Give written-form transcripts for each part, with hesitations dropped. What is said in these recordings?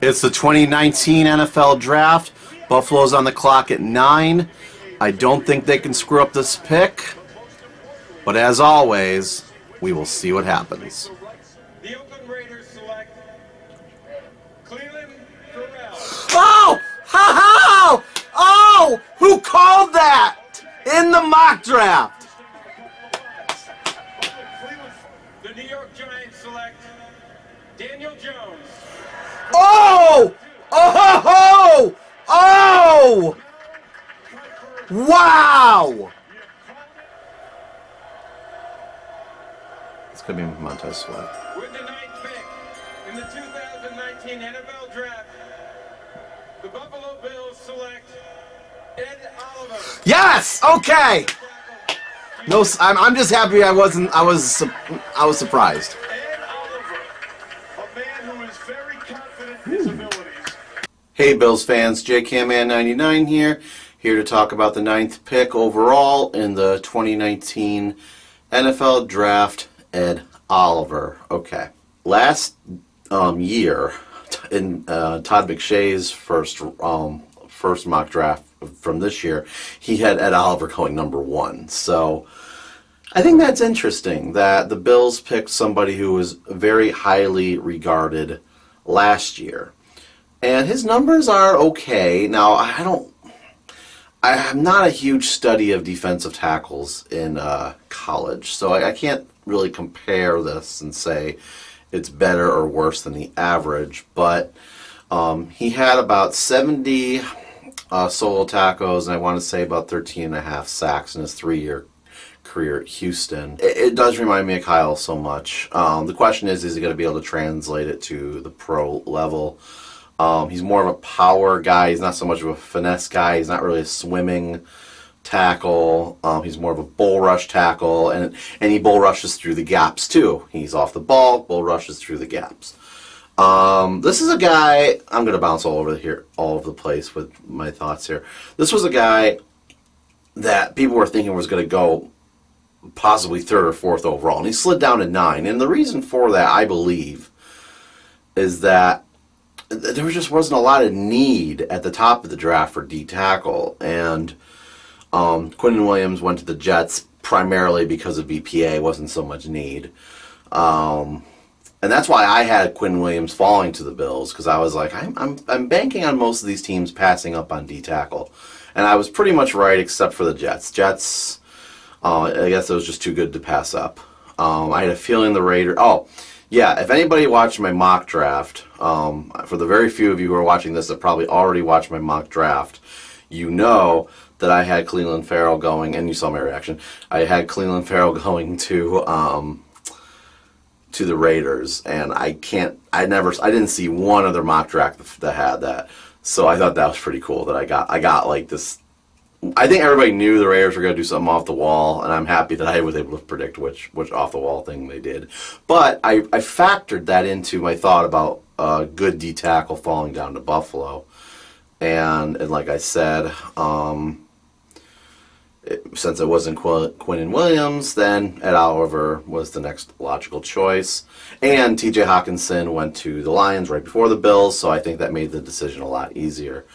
It's the 2019 NFL Draft. Buffalo's on the clock at 9. I don't think they can screw up this pick. But as always, we will see what happens. The Oakland Raiders select Clelin, Ferrell. Oh! Ha ha! Oh! Who called that? In the mock draft. The New York Giants select Daniel Jones. Oh! Oh! Oh! Wow! It's going to be Montez Sweat. With the 9th pick in the 2019 NFL Draft, the Buffalo Bills select Ed Oliver. Yes! Okay! No, I'm just happy I was surprised. Ed Oliver, a man who is very confident in his abilities. Hey Bills fans, JCamman99 here to talk about the 9th pick overall in the 2019 NFL Draft, Ed Oliver. Okay. Last year, in Todd McShay's first mock draft from this year, he had Ed Oliver going number 1. So I think that's interesting that the Bills picked somebody who was very highly regarded last year. And his numbers are okay. Now, I'm not a huge study of defensive tackles in college, so I can't really compare this and say it's better or worse than the average. But he had about 70 solo tackles, and I want to say about 13.5 sacks in his 3-year career at Houston. It does remind me of Kyle so much. The question is he going to be able to translate it to the pro level? He's more of a power guy. He's not so much of a finesse guy. He's not really a swimming tackle. He's more of a bull rush tackle, and he bull rushes through the gaps too. He's off the ball, bull rushes through the gaps. This is a guy, I'm going to bounce all over the place with my thoughts here. This was a guy that people were thinking was going to go possibly 3rd or 4th overall, and he slid down to 9. And the reason for that, I believe, is that there just wasn't a lot of need at the top of the draft for D tackle, and Quinnen Williams went to the Jets primarily because of BPA. Wasn't so much need, and that's why I had Quinnen Williams falling to the Bills, because I was like, I'm banking on most of these teams passing up on D tackle, and I was pretty much right except for the Jets. I guess it was just too good to pass up. I had a feeling the Raiders. Oh. Yeah, if anybody watched my mock draft, for the very few of you who are watching this that probably already watched my mock draft, you know that I had Clelin Ferrell going, and you saw my reaction. I had Clelin Ferrell going to the Raiders, and I didn't see one other mock draft that had that. So I thought that was pretty cool that I got like this. I think everybody knew the Raiders were going to do something off the wall, and I'm happy that I was able to predict which off the wall thing they did. But I factored that into my thought about a good D tackle falling down to Buffalo, and like I said, since it wasn't Quinnen Williams, then Ed Oliver was the next logical choice, and T.J. Hawkinson went to the Lions right before the Bills, so I think that made the decision a lot easier.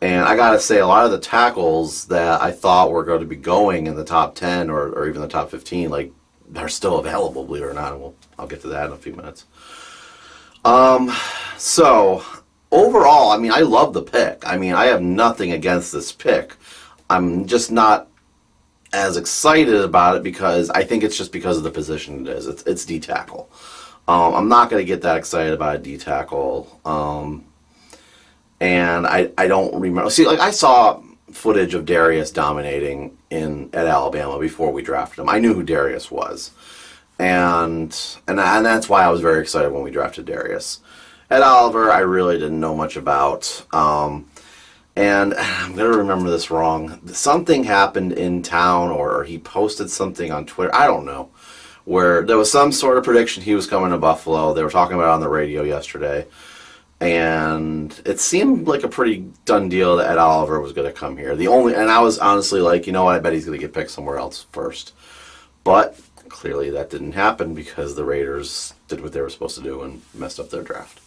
And I got to say, a lot of the tackles that I thought were going to be going in the top 10 or even the top 15, like, they're still available, believe it or not. I'll get to that in a few minutes. So, overall, I mean, I love the pick. I mean, I have nothing against this pick. I'm just not as excited about it because I think it's just because of the position it is. It's D tackle. I'm not going to get that excited about a D tackle. And I don't remember. See, like, I saw footage of Darius dominating at Alabama before we drafted him. I knew who Darius was, and that's why I was very excited when we drafted Darius. Ed Oliver, I really didn't know much about, and I'm gonna remember this wrong. Something happened in town, or he posted something on Twitter. I don't know, where there was some sort of prediction he was coming to Buffalo. They were talking about it on the radio yesterday. And it seemed like a pretty done deal that Ed Oliver was going to come here. And I was honestly like, you know what, I bet he's going to get picked somewhere else first. But clearly that didn't happen because the Raiders did what they were supposed to do and messed up their draft.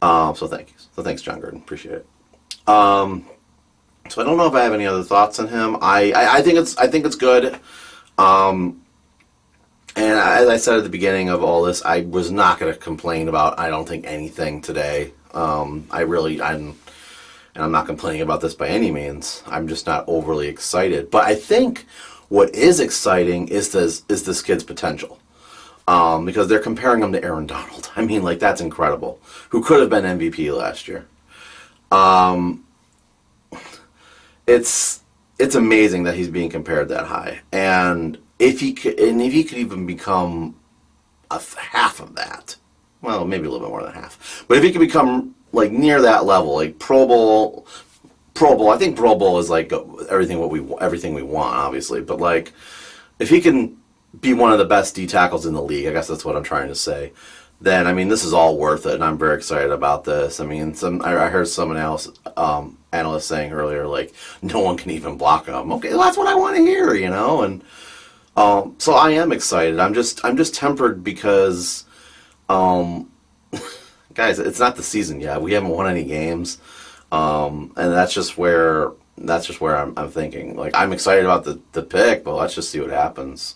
So thank you. So thanks, John Gruden. Appreciate it. So I don't know if I have any other thoughts on him. I think it's good. And as I said at the beginning of all this, I was not going to complain about, I don't think, anything today. And I'm not complaining about this by any means. I'm just not overly excited. But I think what is exciting is this kid's potential. Because they're comparing him to Aaron Donald. I mean, like, that's incredible. Who could have been MVP last year. It's amazing that he's being compared that high. And if he could even become half of that, well, maybe a little bit more than half. But if he could become like near that level, like Pro Bowl, I think Pro Bowl is like everything we want, obviously. But like, if he can be one of the best D tackles in the league, I guess that's what I'm trying to say. Then I mean, this is all worth it, and I'm very excited about this. I mean, I heard some analysts saying earlier, like, no one can even block him. Okay, well, that's what I want to hear, you know. And so I am excited. I'm just tempered because, guys, it's not the season yet. We haven't won any games, and that's just where I'm thinking. Like, I'm excited about the pick, but let's just see what happens.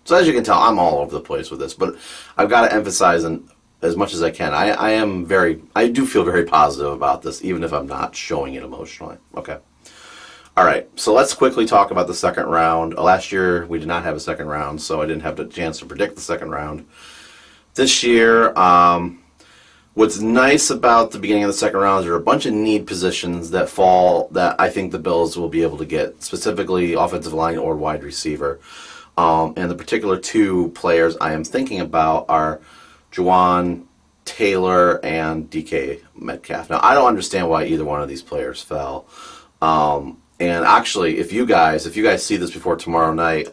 So as you can tell, I'm all over the place with this, but I've got to emphasize, and as much as I can, I do feel very positive about this, even if I'm not showing it emotionally. Okay. All right, so let's quickly talk about the second round. Last year, we did not have a second round, so I didn't have the chance to predict the second round. This year, what's nice about the beginning of the second round is there are a bunch of need positions that fall that I think the Bills will be able to get, specifically offensive line or wide receiver. And the particular two players I am thinking about are Jawaan, Taylor, and DK Metcalf. Now, I don't understand why either one of these players fell. And actually, if you guys see this before tomorrow night,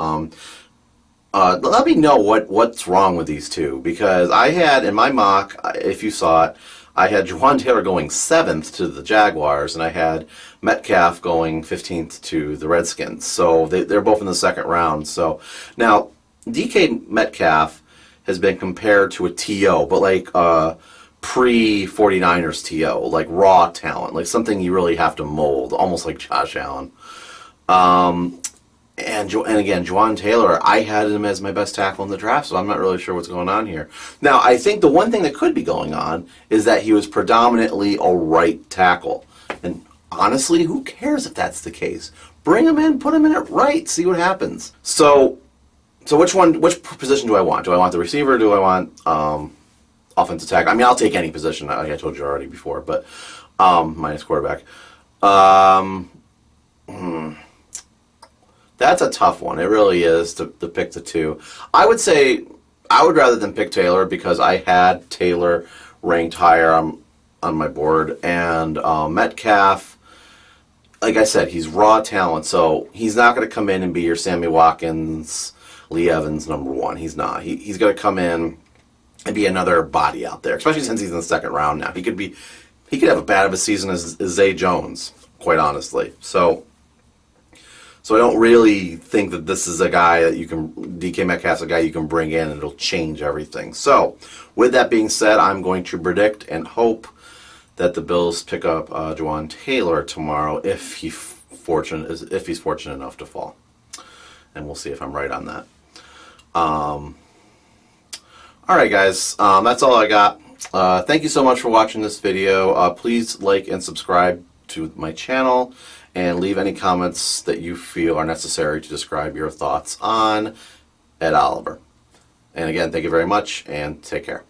let me know what's wrong with these two. Because I had, in my mock, if you saw it, I had Jawaan Taylor going 7th to the Jaguars, and I had Metcalf going 15th to the Redskins. So they're both in the second round. So now, DK Metcalf has been compared to a TO, but like pre-49ers TO, like raw talent, like something you really have to mold, almost like Josh Allen. And again, Jawaan Taylor, I had him as my best tackle in the draft, so I'm not really sure what's going on here. Now, I think the one thing that could be going on is that he was predominantly a right tackle. And honestly, who cares if that's the case? Bring him in, put him in at right, see what happens. So which position do I want? Do I want the receiver, or do I want offensive tackle? I mean, I'll take any position, like I told you already before, but minus quarterback. That's a tough one. It really is to pick the two. I would say I would rather than pick Taylor because I had Taylor ranked higher on my board. And Metcalf, like I said, he's raw talent. So he's not going to come in and be your Sammy Watkins, Lee Evans #1. He's not. He's going to come in and be another body out there, especially since he's in the second round now. He could have as bad of a season as Zay Jones, quite honestly. So I don't really think that this is a guy that DK Metcalf's a guy you can bring in and it'll change everything. So, with that being said, I'm going to predict and hope that the Bills pick up Jawaan Taylor tomorrow if he's fortunate enough to fall. And we'll see if I'm right on that. All right, guys, that's all I got. Thank you so much for watching this video. Please like and subscribe to my channel. And leave any comments that you feel are necessary to describe your thoughts on Ed Oliver. And again, thank you very much, and take care.